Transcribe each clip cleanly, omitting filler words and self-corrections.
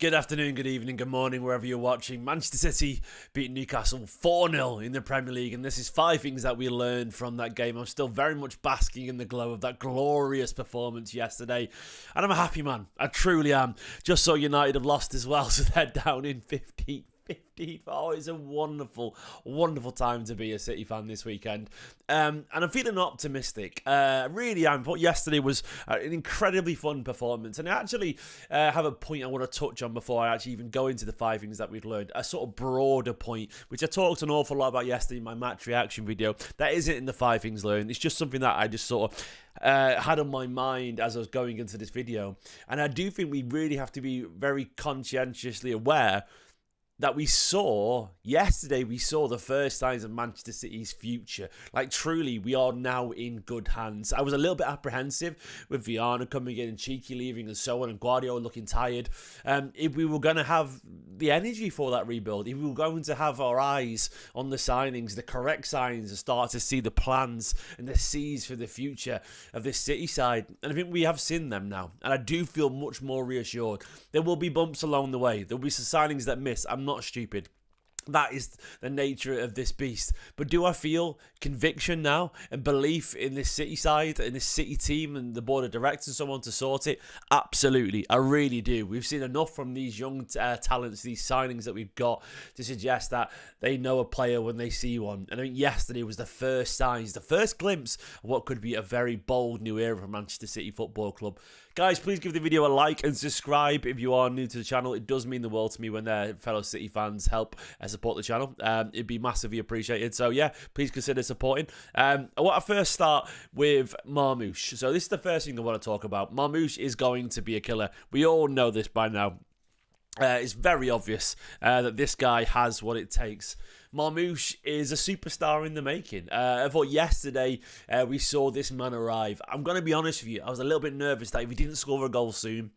Good afternoon, good evening, good morning, wherever you're watching. Manchester City beat Newcastle 4-0 in the Premier League, and this is 5 things that we learned from that game. I'm still very much basking in the glow of that glorious performance yesterday, and I'm a happy man. I truly am. Just saw United have lost as well, so they're down in 15th. Oh, it's a wonderful, wonderful time to be a City fan this weekend. And I'm feeling optimistic. Really am. But yesterday was an incredibly fun performance. And I actually have a point I want to touch on before I actually even go into the 5 things that we've learned. A sort of broader point, which I talked an awful lot about yesterday in my match reaction video. That isn't in the 5 things learned. It's just something that I just sort of had on my mind as I was going into this video. And I do think we really have to be very conscientiously aware that we saw the first signs of Manchester City's future. Like, truly, we are now in good hands. I was a little bit apprehensive with Viana coming in and Cheeky leaving and so on, and Guardiola looking tired. If we were going to have the energy for that rebuild, if we were going to have our eyes on the signings, the correct signs, and start to see the plans and the seeds for the future of this City side. And I think we have seen them now. And I do feel much more reassured. There will be bumps along the way. There will be some signings that miss. I'm not stupid. That is the nature of this beast. But do I feel conviction now and belief in this City side, in this City team and the board of directors and so on to sort it? Absolutely. I really do. We've seen enough from these young talents, these signings that we've got to suggest that they know a player when they see one. And I think yesterday was the first signs, the first glimpse of what could be a very bold new era for Manchester City Football Club. Guys, please give the video a like and subscribe if you are new to the channel. It does mean the world to me when fellow City fans help support the channel. It'd be massively appreciated. So yeah, please consider supporting. I want to first start with Marmoush. So this is the first thing I want to talk about. Marmoush is going to be a killer. We all know this by now. It's very obvious that this guy has what it takes. Marmoush is a superstar in the making. I thought yesterday we saw this man arrive. I'm going to be honest with you, I was a little bit nervous that if he didn't score a goal soon,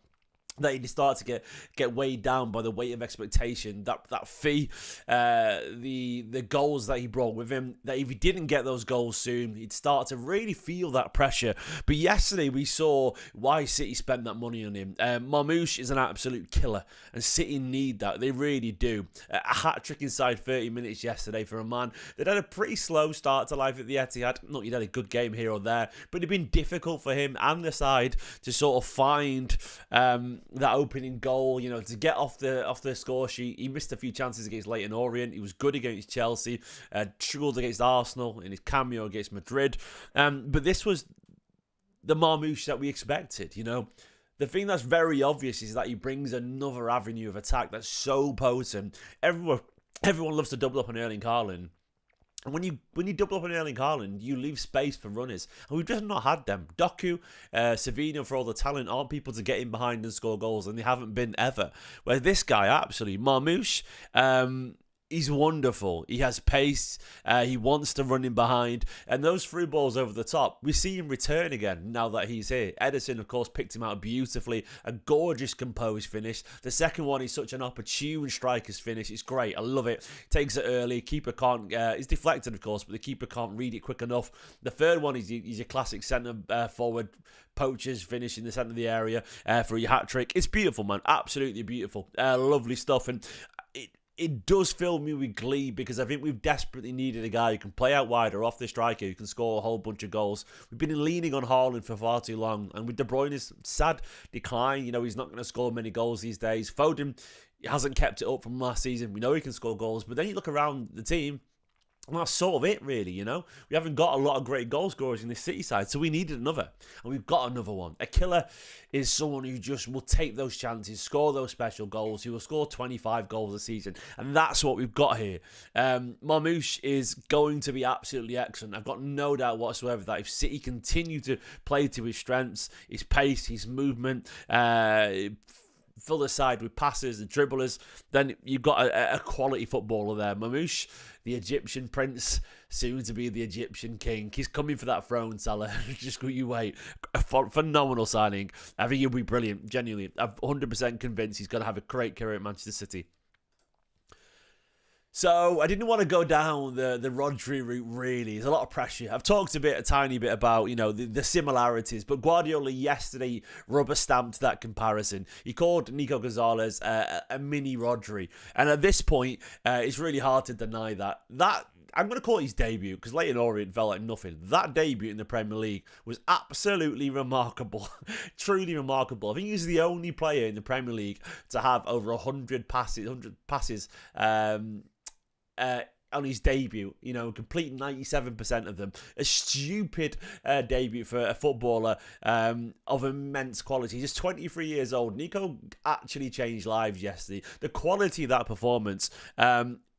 that he'd start to get weighed down by the weight of expectation, that fee, the goals that he brought with him, that if he didn't get those goals soon, he'd start to really feel that pressure. But yesterday we saw why City spent that money on him. Marmoush is an absolute killer, and City need that. They really do. A hat-trick inside 30 minutes yesterday for a man that had a pretty slow start to life at the Etihad. Not he'd had a good game here or there, but it'd been difficult for him and the side to sort of find that opening goal, you know, to get off the score sheet. He missed a few chances against Leyton Orient. He was good against Chelsea, struggled against Arsenal in his cameo against Madrid. But this was the Marmoush that we expected, you know. The thing that's very obvious is that he brings another avenue of attack that's so potent. Everyone loves to double up on Erling Haaland. And when you double up on Erling Haaland, you leave space for runners. And we've just not had them. Doku, Savinho, for all the talent, aren't people to get in behind and score goals, and they haven't been ever. Where this guy, absolutely, Marmoush, he's wonderful. He has pace. He wants to run in behind. And those through balls over the top, we see him return again now that he's here. Edison, of course, picked him out beautifully. A gorgeous composed finish. The second one is such an opportune striker's finish. It's great. I love it. Takes it early. Keeper can't... it's deflected, of course, but the keeper can't read it quick enough. The third one is your classic centre-forward poachers finish in the centre of the area for your hat-trick. It's beautiful, man. Absolutely beautiful. Lovely stuff. And it does fill me with glee because I think we've desperately needed a guy who can play out wide or off the striker, who can score a whole bunch of goals. We've been leaning on Haaland for far too long, and with De Bruyne's sad decline, you know, he's not going to score many goals these days. Foden hasn't kept it up from last season. We know he can score goals, but then you look around the team, and that's sort of it, really, you know. We haven't got a lot of great goal scorers in this City side, so we needed another. And we've got another one. A killer is someone who just will take those chances, score those special goals. He will score 25 goals a season. And that's what we've got here. Marmoush is going to be absolutely excellent. I've got no doubt whatsoever that if City continue to play to his strengths, his pace, his movement, fill the side with passers and dribblers, then you've got a quality footballer there. Marmoush, the Egyptian prince, soon to be the Egyptian king. He's coming for that throne, Salah. Just you wait. A phenomenal signing. I think he'll be brilliant, genuinely. I'm 100% convinced he's going to have a great career at Manchester City. So I didn't want to go down the Rodri route, really. There's a lot of pressure. I've talked a tiny bit about, the similarities, but Guardiola yesterday rubber stamped that comparison. He called Nico Gonzalez a mini-Rodri. And at this point, it's really hard to deny that. I'm going to call it his debut, because Leyton Orient felt like nothing. That debut in the Premier League was absolutely remarkable. Truly remarkable. I think he's the only player in the Premier League to have over 100 passes on his debut, complete 97% of them. A stupid debut for a footballer of immense quality. He's just 23 years old. Nico actually changed lives yesterday. The quality of that performance,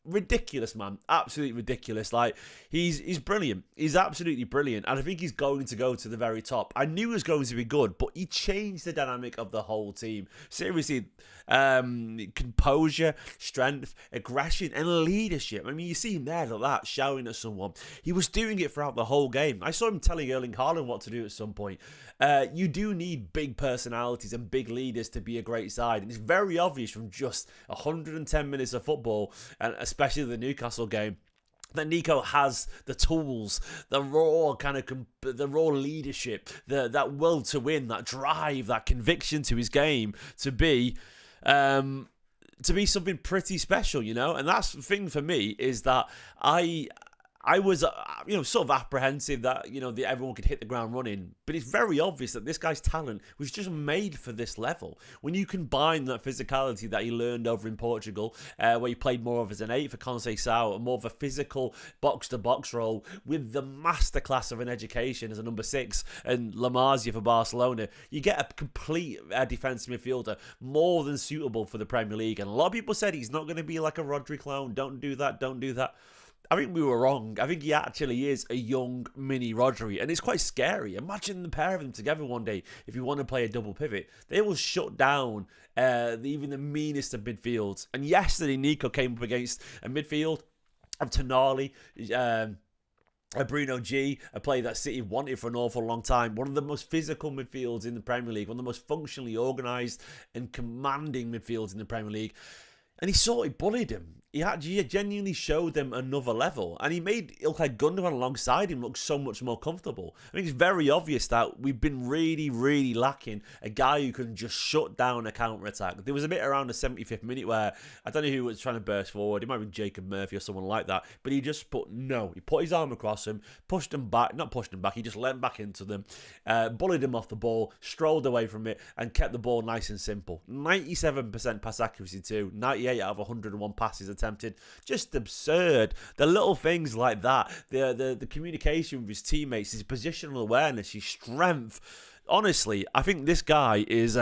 ridiculous, man. Absolutely ridiculous. Like, he's brilliant. He's absolutely brilliant. And I think he's going to go to the very top. I knew he was going to be good, but he changed the dynamic of the whole team. Seriously, composure, strength, aggression, and leadership. I mean, you see him there like that, shouting at someone. He was doing it throughout the whole game. I saw him telling Erling Haaland what to do at some point. You do need big personalities and big leaders to be a great side. And it's very obvious from just 110 minutes of football, and especially the Newcastle game, that Nico has the tools, the raw leadership, that will to win, that drive, that conviction to his game to be something pretty special, And that's the thing for me, is that I was, sort of apprehensive that, that everyone could hit the ground running. But it's very obvious that this guy's talent was just made for this level. When you combine that physicality that he learned over in Portugal, where he played more of as an 8 for Conceição, and more of a physical box-to-box role, with the masterclass of an education as a number 6 and La Masia for Barcelona, you get a complete defensive midfielder, more than suitable for the Premier League. And a lot of people said he's not going to be like a Rodri clone. Don't do that. I think we were wrong. I think he actually is a young mini Rodri, and it's quite scary. Imagine the pair of them together one day. If you want to play a double pivot, they will shut down even the meanest of midfields. And yesterday, Nico came up against a midfield of Tonali, Bruno G, a player that City wanted for an awful long time. One of the most physical midfields in the Premier League, one of the most functionally organised and commanding midfields in the Premier League. And he sort of bullied him. He genuinely showed them another level. And he made Ilkay Gundogan alongside him look so much more comfortable. I think it's very obvious that we've been really, really lacking a guy who can just shut down a counter-attack. There was a bit around the 75th minute where, I don't know who was trying to burst forward. It might be Jacob Murphy or someone like that. But he just he put his arm across him, pushed him back, not pushed him back, he just leant back into them, bullied him off the ball, strolled away from it, and kept the ball nice and simple. 97% pass accuracy too, 98 out of 101 passes attempted. Just absurd. The little things like that, the communication with his teammates, his positional awareness, his strength. Honestly, I think this guy is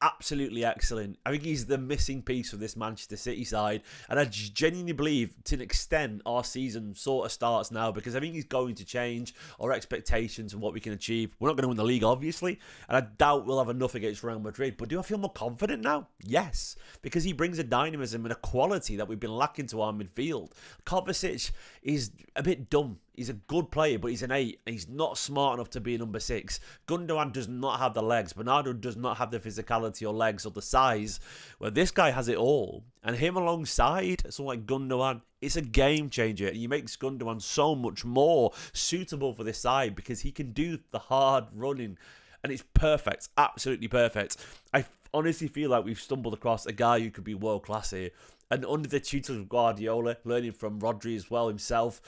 absolutely excellent. I think he's the missing piece of this Manchester City side, and I genuinely believe to an extent our season sort of starts now, because I think he's going to change our expectations of what we can achieve. We're not going to win the league, obviously, and I doubt we'll have enough against Real Madrid, but do I feel more confident now? Yes, because he brings a dynamism and a quality that we've been lacking to our midfield. Kovacic is a bit dumb. He's a good player, but he's an 8, and he's not smart enough to be a number 6. Gundogan does not have the legs. Bernardo does not have the physicality or legs or the size. Well, this guy has it all. And him alongside someone like Gundogan, it's a game changer. And he makes Gundogan so much more suitable for this side, because he can do the hard running. And it's perfect. Absolutely perfect. I honestly feel like we've stumbled across a guy who could be world class here. And under the tutelage of Guardiola, learning from Rodri as well himself,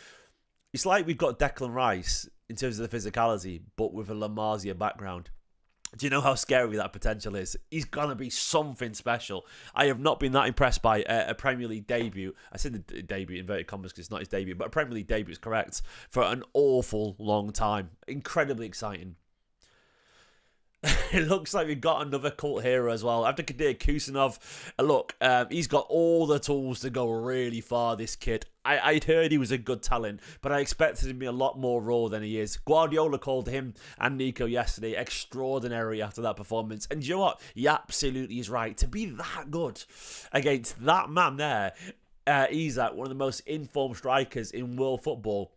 it's like we've got Declan Rice in terms of the physicality, but with a La Masia background. Do you know how scary that potential is? He's going to be something special. I have not been that impressed by a Premier League debut. I said the debut, inverted commas, because it's not his debut, but a Premier League debut is correct, for an awful long time. Incredibly exciting. It looks like we've got another cult hero as well. Abdukodir Khusanov, look, he's got all the tools to go really far, this kid. I'd heard he was a good talent, but I expected him to be a lot more raw than he is. Guardiola called him and Nico yesterday extraordinary after that performance. And you know what? He absolutely is right. To be that good against that man there, he's one of the most informed strikers in world football.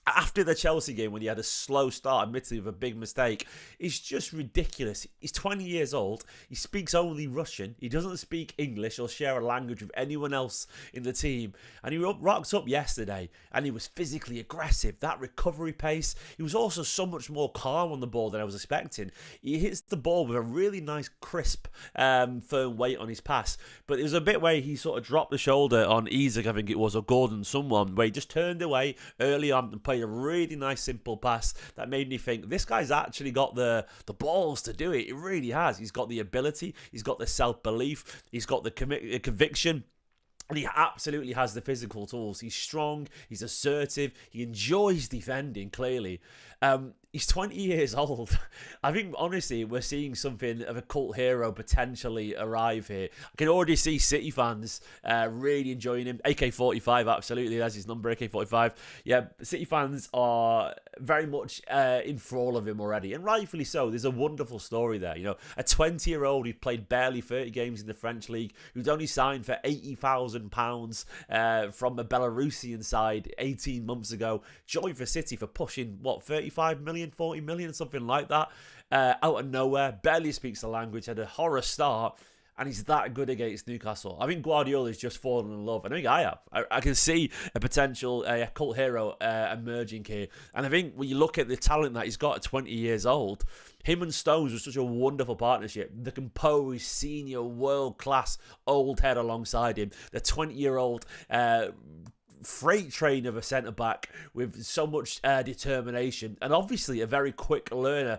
after the Chelsea game when he had a slow start, admittedly with a big mistake, is just ridiculous. He's 20 years old. He speaks only Russian. He doesn't speak English or share a language with anyone else in the team. And he rocked up yesterday and he was physically aggressive. That recovery pace. He was also so much more calm on the ball than I was expecting. He hits the ball with a really nice, crisp, firm weight on his pass. But there was a bit where he sort of dropped the shoulder on Isak, I think it was, or Gordon, someone, where he just turned away early on and played a really nice simple pass that made me think this guy's actually got the balls to do it. It really has. He's got the ability, he's got the self-belief, he's got the conviction. And he absolutely has the physical tools. He's strong, he's assertive, he enjoys defending, clearly. He's 20 years old. I think, honestly, we're seeing something of a cult hero potentially arrive here. I can already see City fans really enjoying him. AK-45, absolutely, that's his number, AK-45. Yeah, City fans are very much in thrall of him already, and rightfully so. There's a wonderful story there. You know, a 20-year-old who played barely 30 games in the French league, who's only signed for £80,000 from a Belarusian side 18 months ago, joined for City for pushing, 35 million? 40 million, something like that, out of nowhere, barely speaks the language, had a horror start, and he's that good against Newcastle. I think Guardiola's just fallen in love, and I think I have. I can see a potential cult hero emerging here, and I think when you look at the talent that he's got at 20 years old, him and Stones was such a wonderful partnership. The composed, senior, world-class old head alongside him, the 20-year-old freight train of a centre-back with so much determination, and obviously a very quick learner.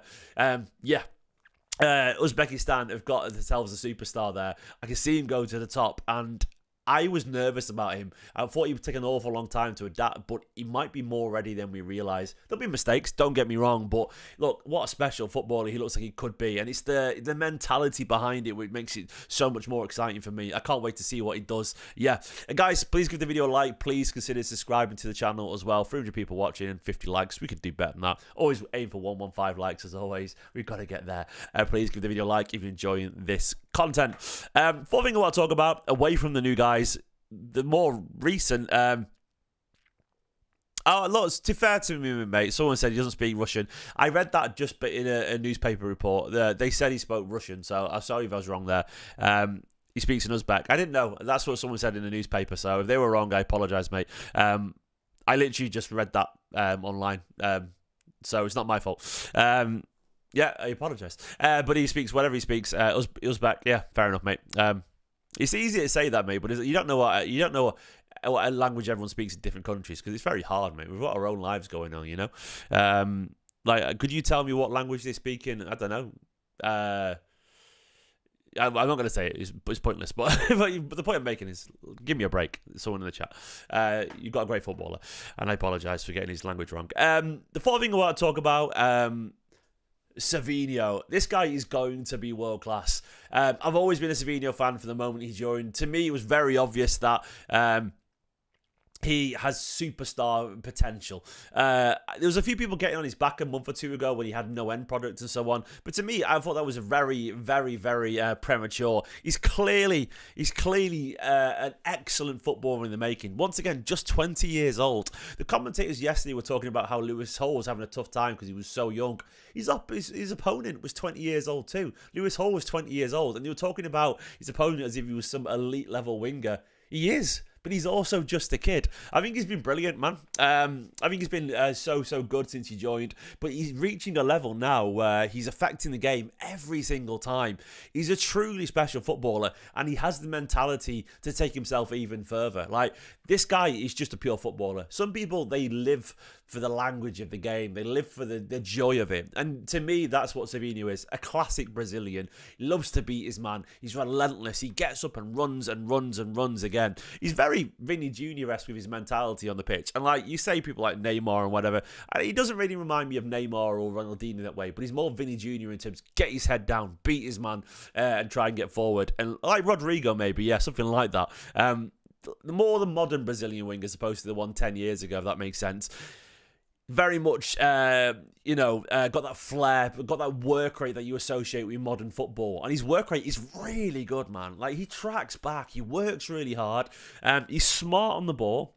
Uzbekistan have got themselves a superstar there. I can see him go to the top, and I was nervous about him. I thought he would take an awful long time to adapt, but he might be more ready than we realise. There'll be mistakes, don't get me wrong, but look, what a special footballer he looks like he could be, and it's the mentality behind it which makes it so much more exciting for me. I can't wait to see what he does. Yeah, and guys, please give the video a like. Please consider subscribing to the channel as well. 300 people watching and 50 likes. We could do better than that. Always aim for 115 likes as always. We've got to get there. Please give the video a like if you're enjoying this content. Fourth thing I want to talk about, away from the new guys, the more recent look, to be fair to me, mate, someone said he doesn't speak Russian. I read that just in a newspaper report. They said he spoke Russian, so I'm sorry if I was wrong there. He speaks in Uzbek. I didn't know. That's what someone said in the newspaper, so if they were wrong, I apologise, mate. I literally just read that online, so it's not my fault. Yeah, I apologise. But he speaks whatever he speaks. Uzbek, yeah, fair enough, mate. It's easy to say that, mate, but you don't know what language everyone speaks in different countries, because it's very hard, mate. We've got our own lives going on, you know. Like, could you tell me what language they speak in? I don't know. I'm not going to say it. It's pointless. But the point I'm making is, give me a break. Someone in the chat. You've got a great footballer, and I apologise for getting his language wrong. The fourth thing I want to talk about. Savinho. This guy is going to be world class. I've always been a Savinho fan from the moment he joined. To me, it was very obvious that he has superstar potential. There was a few people getting on his back a month or two ago when he had no end product and so on. But to me, I thought that was very, very, very premature. He's clearly an excellent footballer in the making. Once again, just 20 years old. The commentators yesterday were talking about how Lewis Howe was having a tough time because he was so young. His opponent was 20 years old too. Lewis Howe was 20 years old, and they were talking about his opponent as if he was some elite level winger. He is. But he's also just a kid. I think he's been brilliant, man. I think he's been so good since he joined. But he's reaching a level now where he's affecting the game every single time. He's a truly special footballer, and he has the mentality to take himself even further. Like, this guy is just a pure footballer. Some people, they live for the language of the game. They live for the joy of it. And to me, that's what Savinho is. A classic Brazilian. He loves to beat his man. He's relentless. He gets up and runs and runs and runs again. He's very Vinny Jr.-esque with his mentality on the pitch. And like you say, people like Neymar and whatever, he doesn't really remind me of Neymar or Ronaldinho in that way, but he's more Vinny Jr. in terms of get his head down, beat his man, and try and get forward. And like Rodrigo, maybe, yeah, something like that. The more the modern Brazilian wing as opposed to the one 10 years ago, if that makes sense. Very much, got that flair, got that work rate that you associate with modern football. And his work rate is really good, man. Like, he tracks back. He works really hard. He's smart on the ball.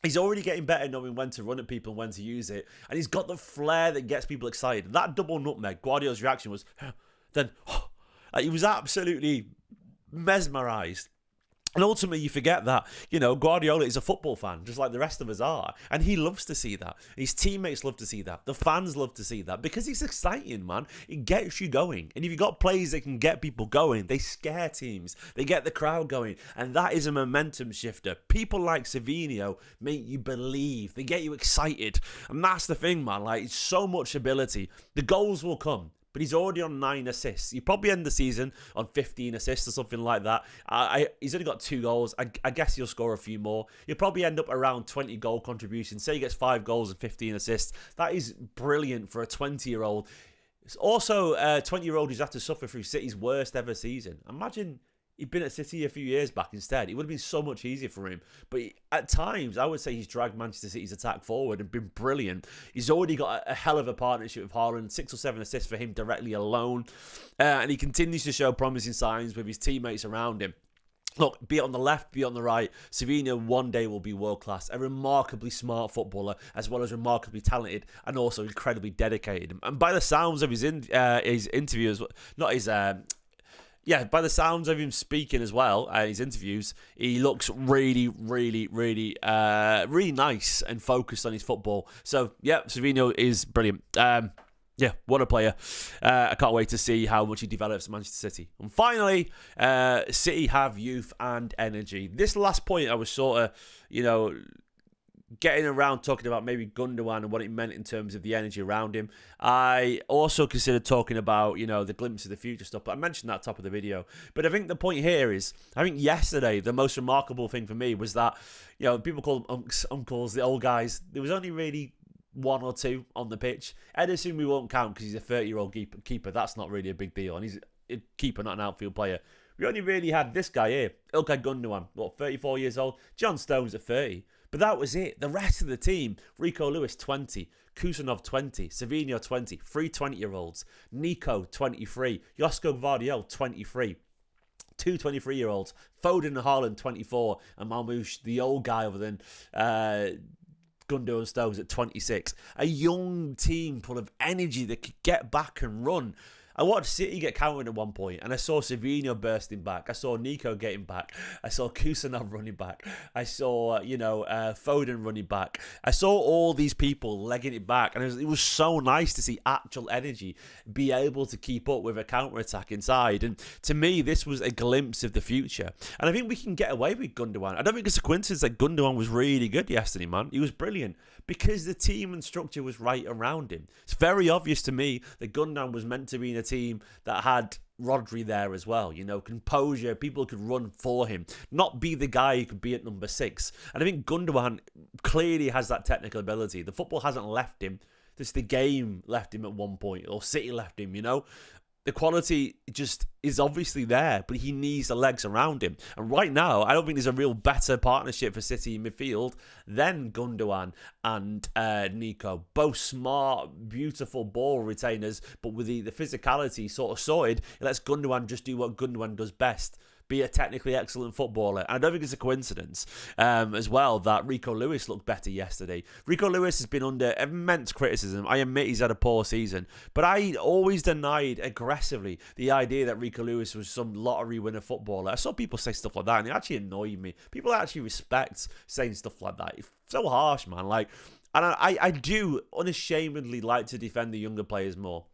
He's already getting better knowing when to run at people and when to use it. And he's got the flair that gets people excited. That double nutmeg, Guardiola's reaction was, then, he was absolutely mesmerised. And ultimately, you forget that, Guardiola is a football fan, just like the rest of us are. And he loves to see that. His teammates love to see that. The fans love to see that. Because it's exciting, man. It gets you going. And if you've got players that can get people going, they scare teams. They get the crowd going. And that is a momentum shifter. People like Savinho make you believe. They get you excited. And that's the thing, man. Like, it's so much ability. The goals will come. But he's already on 9 assists. You probably end the season on 15 assists or something like that. He's only got 2 goals. I guess he'll score a few more. He'll probably end up around 20 goal contributions. Say he gets 5 goals and 15 assists. That is brilliant for a 20-year-old. It's also a 20-year-old who's had to suffer through City's worst ever season. Imagine he'd been at City a few years back instead. It would have been so much easier for him. But at times, I would say he's dragged Manchester City's attack forward and been brilliant. He's already got a hell of a partnership with Haaland, 6 or 7 assists for him directly alone. And he continues to show promising signs with his teammates around him. Look, be it on the left, be it on the right, Savinho one day will be world-class. A remarkably smart footballer, as well as remarkably talented and also incredibly dedicated. And by the sounds of his interviews, not his... by the sounds of him speaking as well, his interviews, he looks really, really, really, really nice and focused on his football. So, yeah, Savinho is brilliant. What a player. I can't wait to see how much he develops at Manchester City. And finally, City have youth and energy. This last point I was sort of, getting around talking about maybe Gundogan and what it meant in terms of the energy around him. I also considered talking about, the glimpse of the future stuff, but I mentioned that at the top of the video. But I think the point here is, I think yesterday, the most remarkable thing for me was that, people call them uncles, the old guys. There was only really 1 or 2 on the pitch. Ederson we won't count because he's a 30-year-old keeper. That's not really a big deal. And he's a keeper, not an outfield player. We only really had this guy here, Ilkay Gundogan, 34 years old. John Stones at 30. But that was it. The rest of the team, Rico Lewis, 20. Khusanov, 20. Savinho, 20. 3 20-year-olds. Nico, 23. Josko Gvardiol, 23. 2 23-year-olds. Foden and Haaland, 24. And Marmoush, the old guy other than Gundogan Stones at 26. A young team full of energy that could get back and run. I watched City get countered at one point, and I saw Savinho bursting back. I saw Nico getting back. I saw Khusanov running back. I saw, Foden running back. I saw all these people legging it back, and it was so nice to see actual energy be able to keep up with a counter-attack inside. And to me, this was a glimpse of the future. And I think we can get away with Gundogan. I don't think it's a coincidence that Gundogan was really good yesterday, man. He was brilliant because the team and structure was right around him. It's very obvious to me that Gundogan was meant to be in a team that had Rodri there as well, composure, people could run for him, not be the guy who could be at number 6. And I think Gundogan clearly has that technical ability. The football hasn't left him, just the game left him at one point, or City left him, The quality just is obviously there, but he needs the legs around him. And right now, I don't think there's a real better partnership for City in midfield than Gundogan and Nico. Both smart, beautiful ball retainers, but with the physicality sort of sorted, it lets Gundogan just do what Gundogan does best. Be a technically excellent footballer. And I don't think it's a coincidence as well that Rico Lewis looked better yesterday. Rico Lewis has been under immense criticism. I admit he's had a poor season, but I always denied aggressively the idea that Rico Lewis was some lottery winner footballer. I saw people say stuff like that, and it actually annoyed me. People actually respect saying stuff like that. It's so harsh, man. And I do unashamedly like to defend the younger players more.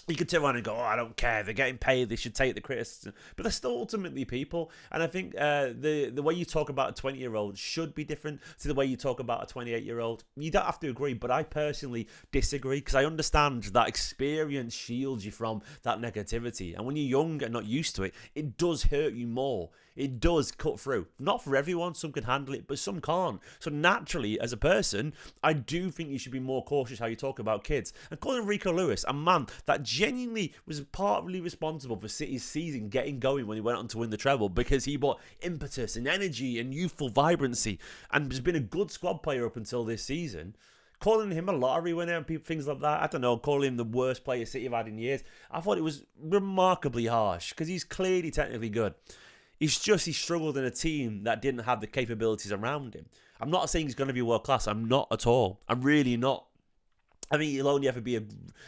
You could turn around and go, I don't care. They're getting paid. They should take the criticism. But they're still ultimately people. And I think the way you talk about a 20-year-old should be different to the way you talk about a 28-year-old. You don't have to agree, but I personally disagree because I understand that experience shields you from that negativity. And when you're young and not used to it, it does hurt you more. It does cut through. Not for everyone. Some can handle it, but some can't. So naturally, as a person, I do think you should be more cautious how you talk about kids. And calling Rico Lewis a man that genuinely was partly responsible for City's season getting going when he went on to win the treble because he brought impetus and energy and youthful vibrancy and has been a good squad player up until this season. Calling him a lottery winner and things like that, I don't know, calling him the worst player City have had in years, I thought it was remarkably harsh because he's clearly technically good. It's just he struggled in a team that didn't have the capabilities around him. I'm not saying he's going to be world class. I'm not at all. I'm really not. I mean, he'll only ever be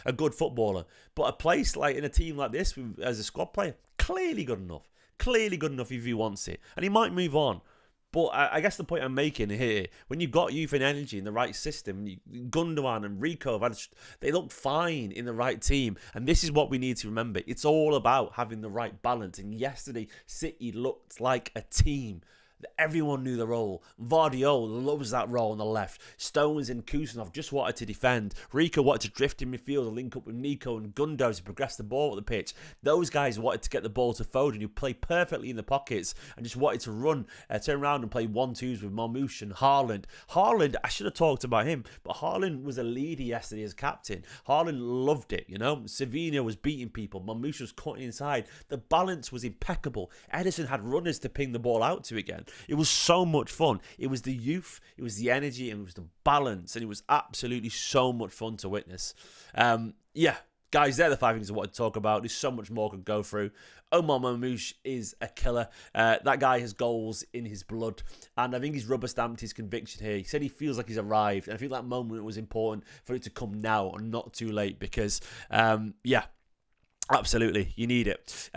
a good footballer. But a place like in a team like this, as a squad player, clearly good enough. Clearly good enough if he wants it. And he might move on. But I guess the point I'm making here, when you've got youth and energy in the right system, Gundogan and Rico, they look fine in the right team. And this is what we need to remember. It's all about having the right balance. And yesterday, City looked like a team. Everyone knew the role. Guardiola loves that role on the left. Stones and Khusanov just wanted to defend. Rico wanted to drift in midfield and link up with Nico and Gundo to progress the ball at the pitch. Those guys wanted to get the ball to Foden, who played perfectly in the pockets and just wanted to run, turn around and play 1-2s with Marmoush and Haaland. Haaland, I should have talked about him, but Haaland was a leader yesterday as captain. Haaland loved it, you know. Savinho was beating people. Marmoush was cutting inside. The balance was impeccable. Ederson had runners to ping the ball out to again. It was so much fun. It was the youth, it was the energy, and it was the balance, and it was absolutely so much fun to witness. Yeah, guys, they're the 5 things I wanted to talk about. There's so much more I could go through. Omar Marmoush is a killer. That guy has goals in his blood, and I think he's rubber-stamped his conviction here. He said he feels like he's arrived, and I think that moment was important for it to come now and not too late because, yeah, absolutely, you need it.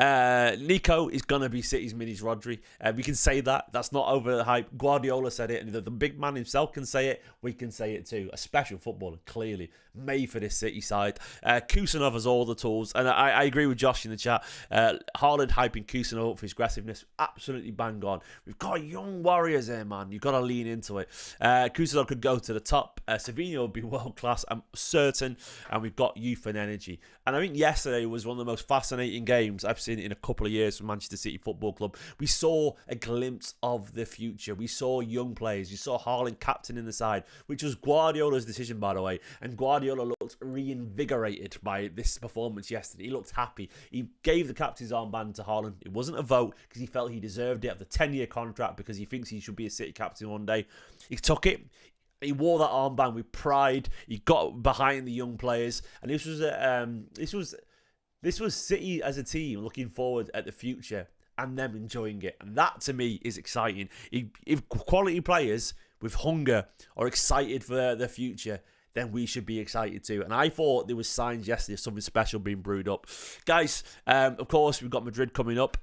Nico is going to be City's mini-Rodri. We can say that. That's not over the hype. Guardiola said it, and the big man himself can say it. We can say it too. A special footballer, clearly, made for this City side. Khusanov has all the tools, and I agree with Josh in the chat. Haaland hyping Khusanov up for his aggressiveness. Absolutely bang on. We've got young warriors here, man. You've got to lean into it. Khusanov could go to the top. Savinho would be world-class, I'm certain, and we've got youth and energy. And I think yesterday was one of the most fascinating games I've seen in a couple of years from Manchester City Football Club. We saw a glimpse of the future. We saw young players. You saw Haaland captain in the side, which was Guardiola's decision, by the way. And Guardiola looked reinvigorated by this performance yesterday. He looked happy. He gave the captain's armband to Haaland. It wasn't a vote because he felt he deserved it of the 10-year contract because he thinks he should be a City captain one day. He took it. He wore that armband with pride. He got behind the young players, and this was City as a team looking forward at the future and them enjoying it, and that to me is exciting. If quality players with hunger are excited for the future, then we should be excited too. And I thought there was signs yesterday of something special being brewed up, guys. Of course, we've got Madrid coming up.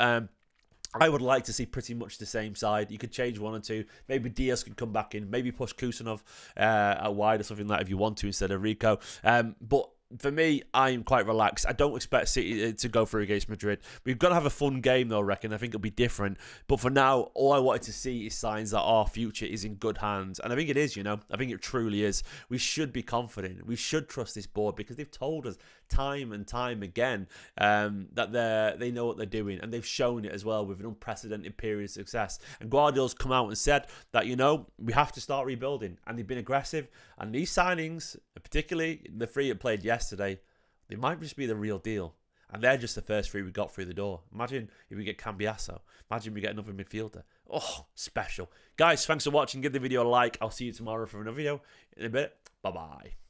I would like to see pretty much the same side. You could change one or two. Maybe Diaz could come back in. Maybe push Khusanov out wide or something like that if you want to instead of Rico. But for me, I'm quite relaxed. I don't expect City to go through against Madrid. We've got to have a fun game, though, I reckon. I think it'll be different. But for now, all I wanted to see is signs that our future is in good hands. And I think it is, you know. I think it truly is. We should be confident. We should trust this board because they've told us time and time again that they know what they're doing. And they've shown it as well with an unprecedented period of success. And Guardiola's come out and said that, you know, we have to start rebuilding. And they've been aggressive. And these signings, particularly the three that played yesterday, they might just be the real deal. And they're just the first three we got through the door. Imagine if we get Cambiasso. Imagine we get another midfielder. Oh, special. Guys, thanks for watching. Give the video a like. I'll see you tomorrow for another video in a bit. Bye-bye.